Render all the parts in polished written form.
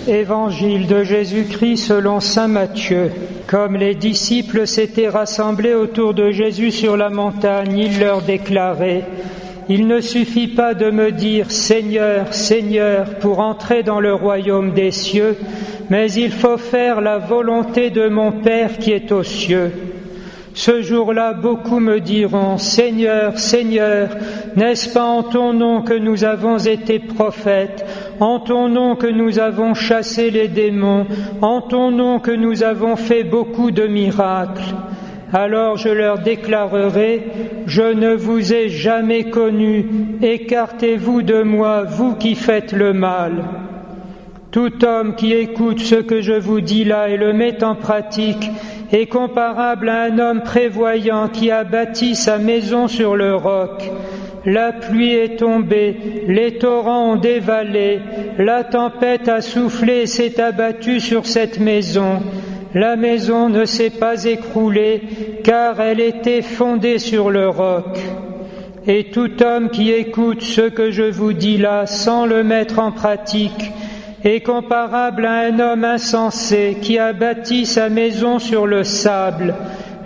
Évangile de Jésus-Christ selon saint Matthieu. Comme les disciples s'étaient rassemblés autour de Jésus sur la montagne, il leur déclarait : il ne suffit pas de me dire « Seigneur, Seigneur » pour entrer dans le royaume des cieux, mais il faut faire la volonté de mon Père qui est aux cieux. Ce jour-là, beaucoup me diront « Seigneur, Seigneur, n'est-ce pas en ton nom que nous avons été prophètes, en ton nom que nous avons chassé les démons, en ton nom que nous avons fait beaucoup de miracles ?» Alors je leur déclarerai : je ne vous ai jamais connus, écartez-vous de moi, vous qui faites le mal. Tout homme qui écoute ce que je vous dis là et le met en pratique est comparable à un homme prévoyant qui a bâti sa maison sur le roc. La pluie est tombée, les torrents ont dévalé, la tempête a soufflé et s'est abattue sur cette maison. La maison ne s'est pas écroulée, car elle était fondée sur le roc. Et tout homme qui écoute ce que je vous dis là sans le mettre en pratique est comparable à un homme insensé qui a bâti sa maison sur le sable.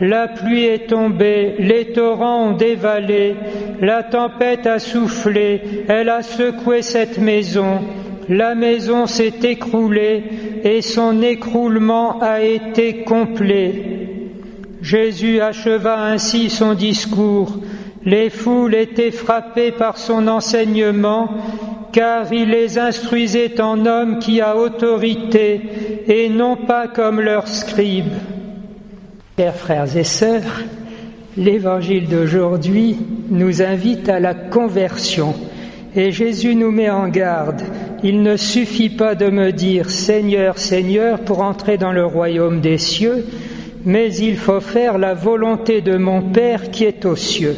La pluie est tombée, les torrents ont dévalé, la tempête a soufflé, elle a secoué cette maison. La maison s'est écroulée et son écroulement a été complet. Jésus acheva ainsi son discours. Les foules étaient frappées par son enseignement, car il les instruisait en homme qui a autorité et non pas comme leurs scribes. Chers frères et sœurs, l'évangile d'aujourd'hui nous invite à la conversion. Et Jésus nous met en garde. Il ne suffit pas de me dire « Seigneur, Seigneur » pour entrer dans le royaume des cieux, mais il faut faire la volonté de mon Père qui est aux cieux.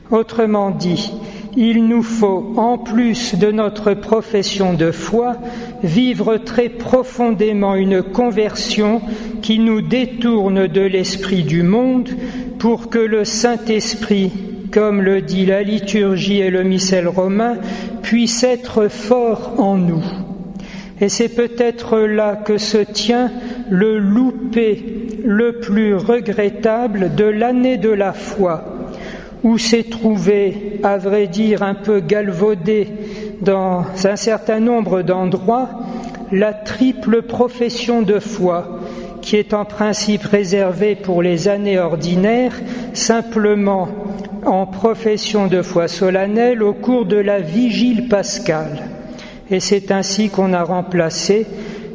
Autrement dit, il nous faut, en plus de notre profession de foi, vivre très profondément une conversion qui nous détourne de l'esprit du monde pour que le Saint-Esprit, comme le dit la liturgie et le missel romain, puisse être fort en nous. Et c'est peut-être là que se tient le loupé le plus regrettable de l'année de la foi, où s'est trouvé, à vrai dire un peu galvaudé dans un certain nombre d'endroits, la triple profession de foi, qui est en principe réservée pour les années ordinaires, simplement en profession de foi solennelle au cours de la vigile pascale. Et c'est ainsi qu'on a remplacé,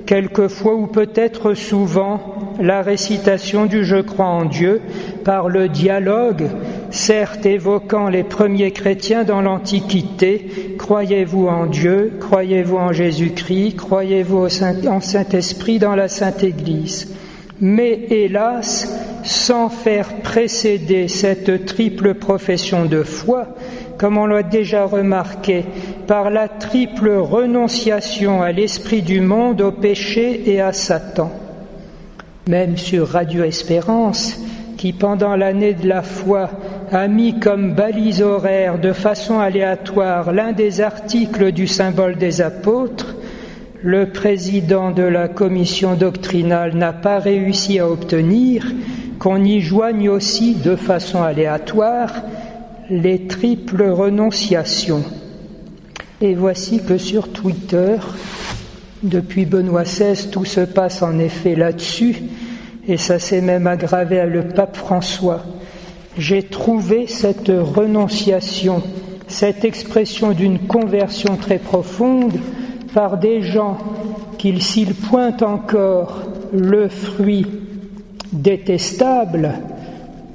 quelquefois ou peut-être souvent, la récitation du « Je crois en Dieu » par le dialogue, certes évoquant les premiers chrétiens dans l'Antiquité. Croyez-vous en Dieu, croyez-vous en Jésus-Christ, croyez-vous en Saint-Esprit dans la Sainte Église. Mais hélas, sans faire précéder cette triple profession de foi, comme on l'a déjà remarqué, par la triple renonciation à l'esprit du monde, au péché et à Satan. Même sur Radio Espérance, qui pendant l'année de la foi a mis comme balise horaire de façon aléatoire l'un des articles du symbole des apôtres, le président de la commission doctrinale n'a pas réussi à obtenir qu'on y joigne aussi de façon aléatoire les triples renonciations. Et voici que sur Twitter, depuis Benoît XVI, tout se passe en effet là-dessus, et ça s'est même aggravé à le pape François. J'ai trouvé cette renonciation, cette expression d'une conversion très profonde par des gens qui, s'ils pointent encore le fruit détestable,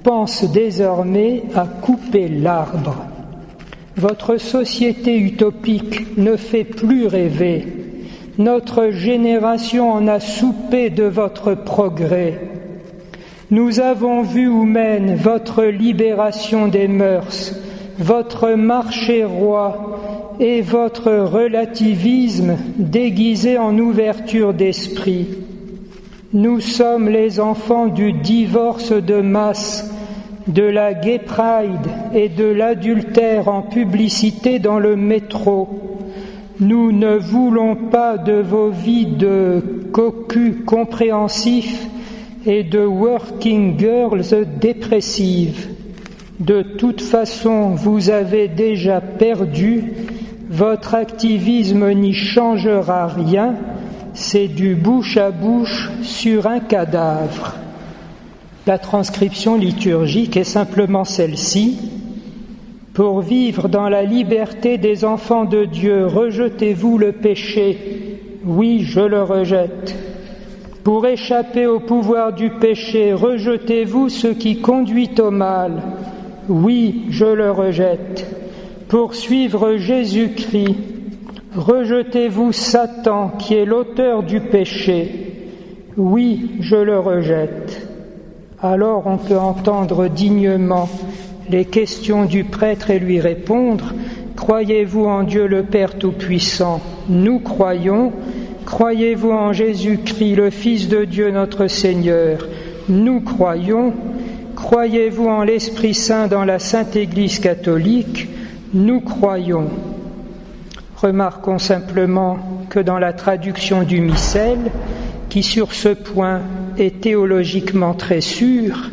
pensent désormais à couper l'arbre. Votre société utopique ne fait plus rêver. Notre génération en a soupé de votre progrès. Nous avons vu où mène votre libération des mœurs, votre marché roi et votre relativisme déguisé en ouverture d'esprit. Nous sommes les enfants du divorce de masse, de la gay pride et de l'adultère en publicité dans le métro. Nous ne voulons pas de vos vies de cocus compréhensifs et de working girls dépressives. De toute façon, vous avez déjà perdu, votre activisme n'y changera rien, c'est du bouche à bouche sur un cadavre. La transcription liturgique est simplement celle-ci. Pour vivre dans la liberté des enfants de Dieu, rejetez-vous le péché. Oui, je le rejette. Pour échapper au pouvoir du péché, rejetez-vous ce qui conduit au mal. Oui, je le rejette. Pour suivre Jésus-Christ, rejetez-vous Satan qui est l'auteur du péché. Oui, je le rejette. Alors on peut entendre dignement les questions du prêtre et lui répondre « Croyez-vous en Dieu le Père Tout-Puissant ? Nous croyons. Croyez-vous en Jésus-Christ, le Fils de Dieu notre Seigneur ? Nous croyons. Croyez-vous en l'Esprit Saint dans la Sainte Église catholique ? Nous croyons. » Remarquons simplement que dans la traduction du missel, qui sur ce point est théologiquement très sûre,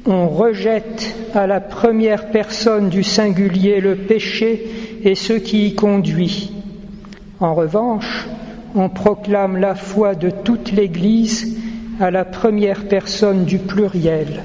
on rejette à la première personne du singulier le péché et ce qui y conduit. En revanche, on proclame la foi de toute l'Église à la première personne du pluriel.